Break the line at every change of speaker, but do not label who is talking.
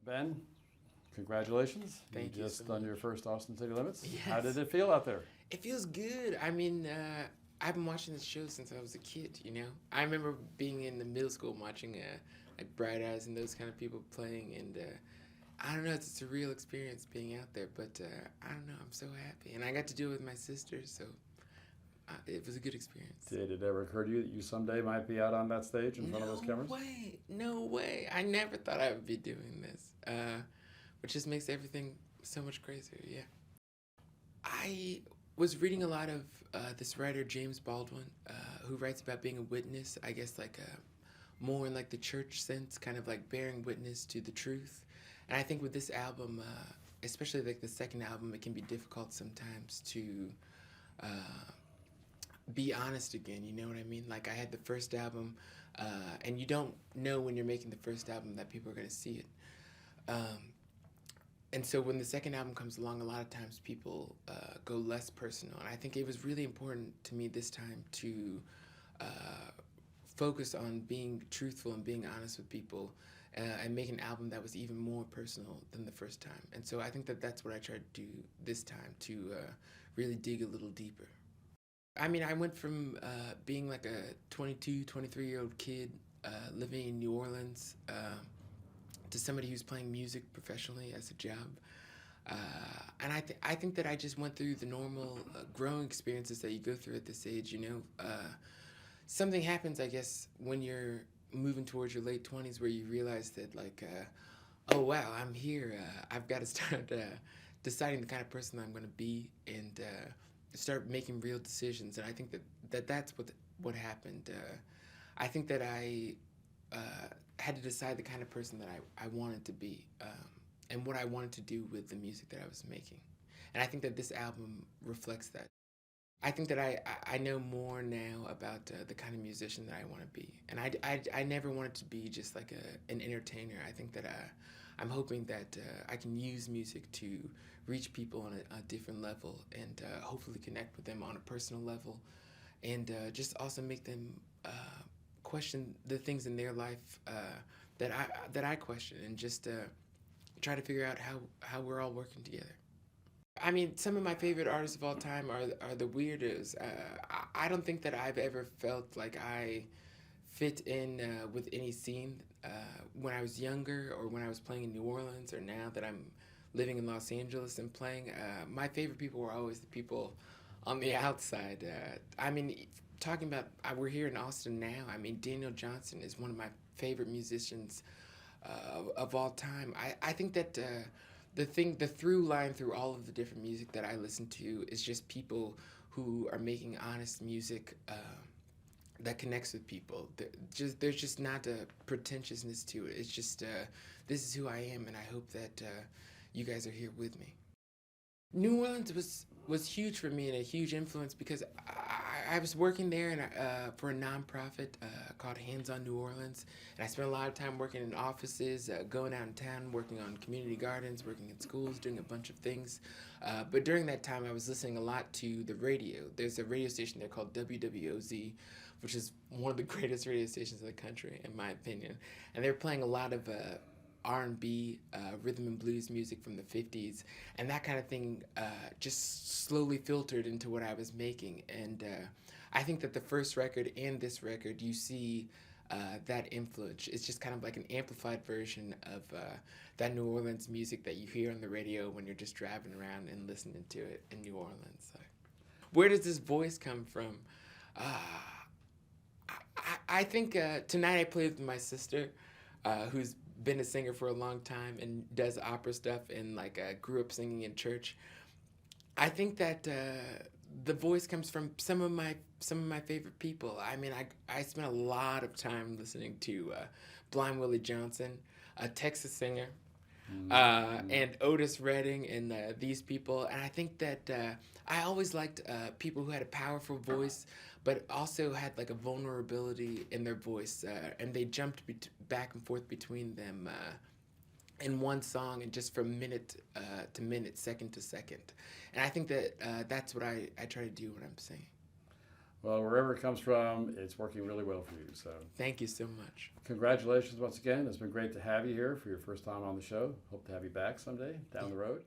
Ben, congratulations.
Thank you
just
so
done
much.
your first Austin City Limits.
Yes.
How did it feel out there?
It feels good. I mean, I've been watching this show since I was a kid, you know? I remember being in the middle school watching like Bright Eyes and those kind of people playing, and I don't know, it's a real experience being out there, but I don't know, I'm so happy. And I got to do it with my sister, so it was a good experience.
Did it ever occur to you that you someday might be out on that stage in front of those cameras?
No way. I never thought I would be doing this, which just makes everything so much crazier, yeah. I was reading a lot of this writer, James Baldwin, who writes about being a witness, I guess like more in like the church sense, kind of like bearing witness to the truth. And I think with this album, especially like the second album, it can be difficult sometimes to be honest again, you know what I mean? Like I had the first album, and you don't know when you're making the first album that people are going to see it. And so when the second album comes along, a lot of times people go less personal. And I think it was really important to me this time to focus on being truthful and being honest with people and make an album that was even more personal than the first time. And so I think that that's what I tried to do this time, to really dig a little deeper. I mean, I went from being like a 22, 23-year-old kid living in New Orleans to somebody who's playing music professionally as a job. And I think that I just went through the normal growing experiences that you go through at this age, you know. Something happens, I guess, when you're moving towards your late 20s where you realize that, like, oh, wow, I'm here. I've got to start deciding the kind of person I'm going to be and start making real decisions. And I think that's what happened. I think that I had to decide the kind of person that I wanted to be and what I wanted to do with the music that I was making. And I think that this album reflects that. I think that I know more now about the kind of musician that I want to be. And I never wanted to be just like an entertainer. I think that I'm hoping that I can use music to reach people on a different level and hopefully connect with them on a personal level and just also make them question the things in their life that I question and just try to figure out how we're all working together. I mean, some of my favorite artists of all time are the weirdos. I don't think that I've ever felt like I fit in with any scene when I was younger or when I was playing in New Orleans or now that I'm living in Los Angeles and playing. My favorite people were always the people on the outside. I mean, talking about, we're here in Austin now. I mean, Daniel Johnston is one of my favorite musicians of all time. I think that the through line through all of the different music that I listen to is just people who are making honest music that connects with people. There's just not a pretentiousness to it. It's just, this is who I am, and I hope that you guys are here with me. New Orleans was huge for me and a huge influence because I was working there and for a nonprofit called Hands on New Orleans, and I spent a lot of time working in offices, going out in town, working on community gardens, working in schools, doing a bunch of things. But during that time, I was listening a lot to the radio. There's a radio station there called WWOZ, which is one of the greatest radio stations in the country, in my opinion. And they were playing a lot of R&B, rhythm and blues music from the 50s, and that kind of thing just slowly filtered into what I was making. And I think that the first record and this record, you see that influence. It's just kind of like an amplified version of that New Orleans music that you hear on the radio when you're just driving around and listening to it in New Orleans. So, where does this voice come from? I think tonight I played with my sister, who's been a singer for a long time and does opera stuff and like grew up singing in church. I think that the voice comes from some of my favorite people. I mean, I spent a lot of time listening to Blind Willie Johnson, a Texas singer, and Otis Redding and these people. And I think that I always liked people who had a powerful voice, but also had like a vulnerability in their voice, and they jumped back and forth between them in one song and just from minute to minute, second to second. And I think that that's what I try to do when I'm singing.
Well, wherever it comes from, it's working really well for you. So
Thank you so much.
congratulations once again. It's been great to have you here for your first time on the show. Hope to have you back someday down the road.